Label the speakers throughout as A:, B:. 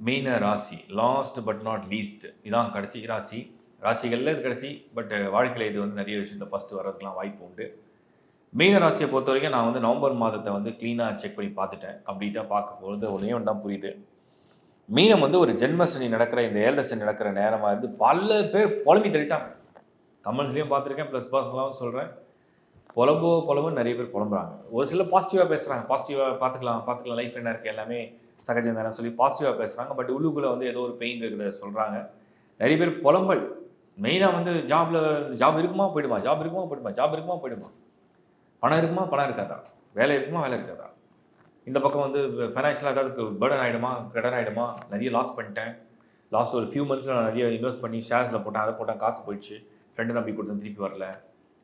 A: மீன ராசி last but not least இதான் கடைசி ராசி. ராசிகளில் இது கடைசி, பட் வாழ்க்கையில் இது வந்து நிறைய விஷயத்தில் ஃபஸ்ட்டு வர்றதுக்கெலாம் வாய்ப்பு உண்டு. மீன ராசியை பொறுத்த வரைக்கும் நான் வந்து நவம்பர் மாதத்தை வந்து க்ளீனாக செக் பண்ணி பார்த்துட்டேன். கம்ப்ளீட்டாக பார்க்கும்பொழுது ஒன்றே ஒன்று தான் புரியுது. மீனம் வந்து ஒரு ஜென்மசனி நடக்கிற, இந்த ஏழரை சனி நடக்கிற நேரமாக இருந்து பல பேர் புலம்பி தள்ளிட்டாங்க. கமெண்ட்ஸ்லேயும் பார்த்துருக்கேன், ப்ளஸ் பர்சனலாகவும் சொல்கிறேன். புலம்புன்னு நிறைய பேர் புலம்புறாங்க. ஒரு சிலர் பாசிட்டிவாக பேசுகிறாங்க, பாசிட்டிவாக பார்த்துக்கலாம் லைஃப் என்ன இருக்குது, எல்லாமே சகஜம் தானே சொல்லி பாசிட்டிவாக பேசுகிறாங்க. பட் உள்ளுக்குள்ளே வந்து ஏதோ ஒரு பெயின் இருக்கிறத சொல்கிறாங்க. நிறைய பேர் புலம்பல். மெயினாக வந்து ஜாப் இருக்குமா போயிடுமா, ஜாப் இருக்குமா போயிடுமா, பணம் இருக்குமா பணம் இருக்காதா, வேலை இருக்குமா வேலை இருக்காதா, இந்த பக்கம் வந்து ஃபைனான்ஷியலாக ஏதாவது பேர்டன் ஆகிடுமா கடன் ஆகிடுமா, நிறைய லாஸ் பண்ணிட்டேன். லாஸ்ட் ஒரு ஃபியூ மந்த்ஸில் நான் நிறைய இன்வெஸ்ட் பண்ணி ஷேர்ஸில் போட்டேன், அதை போட்டேன், காசு போயிடுச்சு, ஃப்ரெண்டு நம்பி கொடுத்தேன், திருப்பி வரல.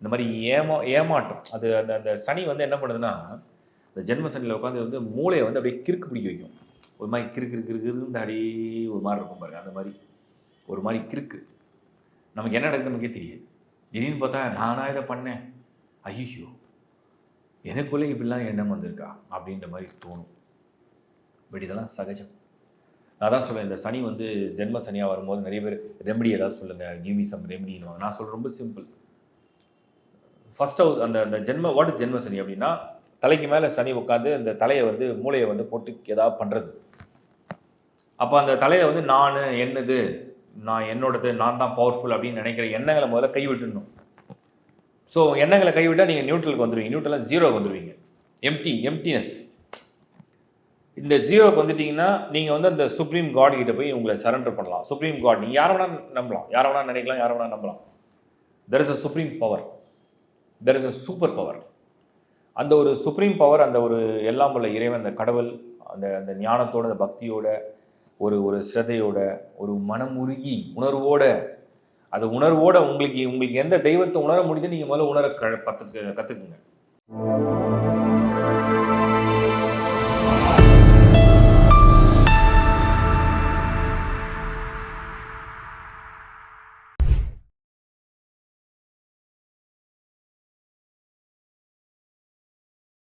A: இந்த மாதிரி ஏமாற்றம். அது அந்த சனி வந்து என்ன பண்ணுதுன்னா, இந்த ஜென்ம சனியில் உட்காந்து வந்து மூளையை வந்து அப்படியே கிறுக்கு பிடிக்க வைக்கும். ஒரு மாதிரி கிறுக்கு அடி ஒரு மாதிரி இருக்கும் பாருங்க. அந்த மாதிரி ஒரு மாதிரி கிறுக்கு. நமக்கு என்ன நடக்குது நமக்கே தெரியாது. திடீர்னு பார்த்தா நானாக இதை பண்ணேன், ஐயோ எனக்குள்ளே இப்படிலாம் எண்ணம் வந்திருக்கா அப்படின்ற மாதிரி தோணும். பட் இதெல்லாம் சகஜம். நான் தான் சொல்லுவேன், இந்த சனி வந்து ஜென்ம சனியாக வரும்போது நிறைய பேர் ரெமெடி ஏதாவது சொல்லுங்கள், கிவ் மீ சம் ரெமெடின்னு. நான் சொல்கிறேன் ரொம்ப சிம்பிள். ஃபர்ஸ்ட் ஹவுஸ் அந்த ஜென்ம வாட் இஸ் ஜென்ம சனி அப்படின்னா, தலைக்கு மேலே சனி உட்காந்து அந்த தலையை வந்து மூளையை வந்து போட்டு ஏதாவது பண்ணுறது. அப்போ அந்த தலையில் வந்து நான் என்னது, நான் என்னோடது, நான் தான் பவர்ஃபுல் அப்படின்னு நினைக்கிற எண்ணங்களை முதல்ல கைவிட்டுடணும். ஸோ எண்ணங்களை கைவிட்டால் நீங்கள் நியூட்ரலுக்கு வந்துடுவீங்க. நியூட்ரலாக ஜீரோக்கு வந்துடுவீங்க. எம்டினஸ். இந்த ஜீரோக்கு வந்துட்டிங்கன்னா நீங்கள் வந்து அந்த சுப்ரீம் காட் கிட்ட போய் உங்களை சரண்டர் பண்ணலாம். சுப்ரீம் காட் நீங்கள் யாரை வேணால் நம்பலாம், யாரை வேணால் நினைக்கலாம், யாரை வேணால் நம்பலாம். There is a supreme power, there is a super power. அந்த ஒரு சுப்ரீம் பவர், அந்த ஒரு எல்லாம் உள்ள இறைவன், அந்த கடவுள், அந்த அந்த ஞானத்தோட, அந்த பக்தியோட, ஒரு ஸ்ரத்தையோட, ஒரு மனமுருகி உணர்வோட, அது உணர்வோட உங்களுக்கு எந்த தெய்வத்தை உணர முடியுது நீங்கள் முதல்ல கற்றுக்குங்க.